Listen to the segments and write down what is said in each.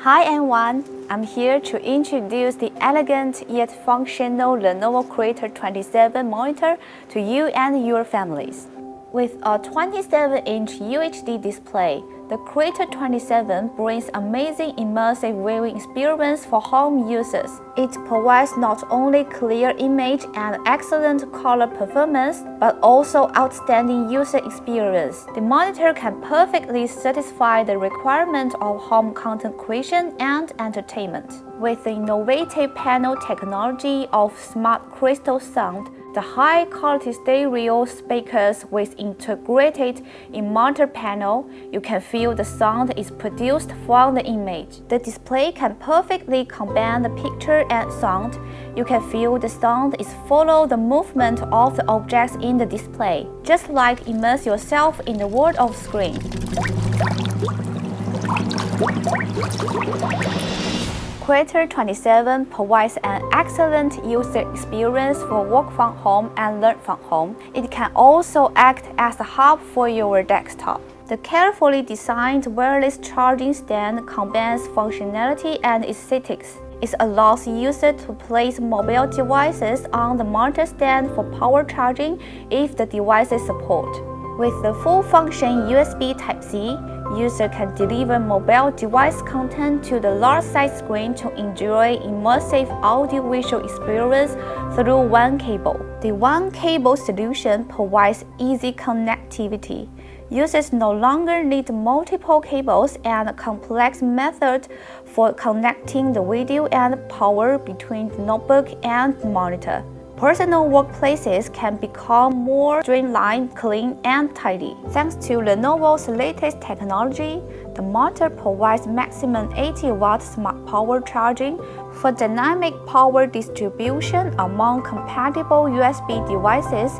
Hi everyone, I'm here to introduce the elegant yet functional Lenovo Qreator 27 monitor to you and your families. With a 27-inch UHD display, the Qreator 27 brings amazing immersive viewing experience for home users. It provides not only clear image and excellent color performance, but also outstanding user experience. The monitor can perfectly satisfy the requirement of home content creation and entertainment. With the innovative panel technology of smart crystal sound, the high-quality stereo speakers with integrated in-monitor panel, you can feel the sound is produced from the image. The display can perfectly combine the picture and sound. You can feel the sound is follow the movement of the objects in the display, just like immerse yourself in the world of screen. Qreator 27 provides an excellent user experience for work from home and learn from home. It can also act as a hub for your desktop. The carefully designed wireless charging stand combines functionality and aesthetics. It allows users to place mobile devices on the monitor stand for power charging if the devices support. With the full-function USB Type-C, users can deliver mobile device content to the large-size screen to enjoy immersive audiovisual experience through one cable. The one-cable solution provides easy connectivity. Users no longer need multiple cables and a complex method for connecting the video and power between the notebook and the monitor. Personal workplaces can become more streamlined, clean, and tidy. Thanks to Lenovo's latest technology, the monitor provides maximum 80-watt smart power charging for dynamic power distribution among compatible USB devices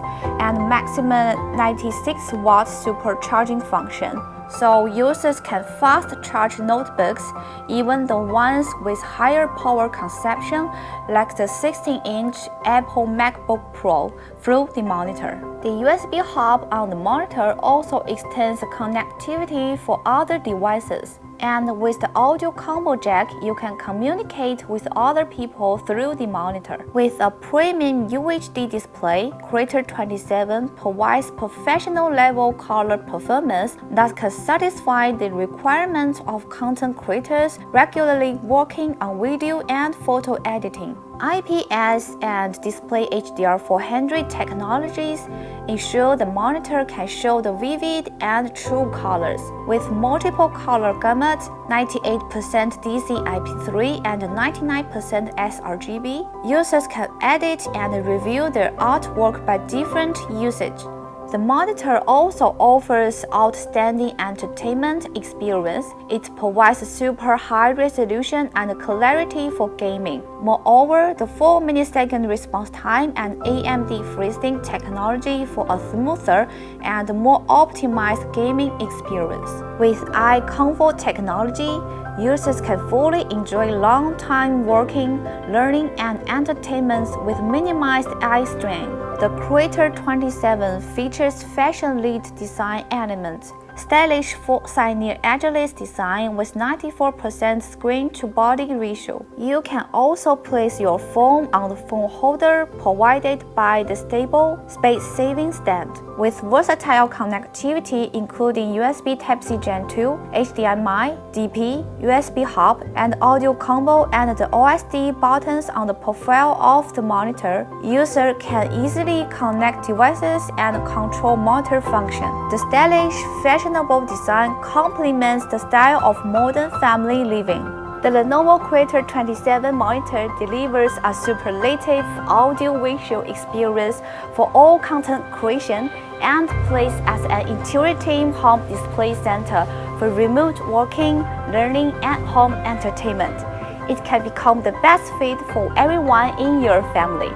and maximum 96-watt supercharging function. So users can fast charge notebooks, even the ones with higher power consumption like the 16-inch Apple MacBook Pro, through the monitor. The USB hub on the monitor also extends connectivity for other devices. And with the audio combo jack, you can communicate with other people through the monitor. With a premium UHD display, Qreator 27 provides professional-level color performance that can satisfy the requirements of content creators regularly working on video and photo editing. IPS and Display HDR400 technologies ensure the monitor can show the vivid and true colors. With multiple color gamut, 98% DC-IP3 and 99% sRGB, users can edit and review their artwork by different usage. The monitor also offers outstanding entertainment experience. It provides super high resolution and clarity for gaming. Moreover, the 4-millisecond response time and AMD FreeSync technology for a smoother and more optimized gaming experience. With eye comfort technology, users can fully enjoy long-time working, learning, and entertainment with minimized eye strain. The Qreator 27 features fashion-lit design elements, stylish full-size near-edgeless design with 94% screen-to-body ratio. You can also place your phone on the phone holder provided by the stable, space-saving stand. With versatile connectivity including USB Type-C Gen 2, HDMI, DP, USB hub, and audio combo and the OSD buttons on the profile of the monitor, users can easily connect devices and control monitor function. The stylish, fashionable design complements the style of modern family living. The Lenovo Qreator 27 monitor delivers a superlative audio-visual experience for all content creation and plays as an intuitive home display center for remote working, learning, and home entertainment. It can become the best fit for everyone in your family.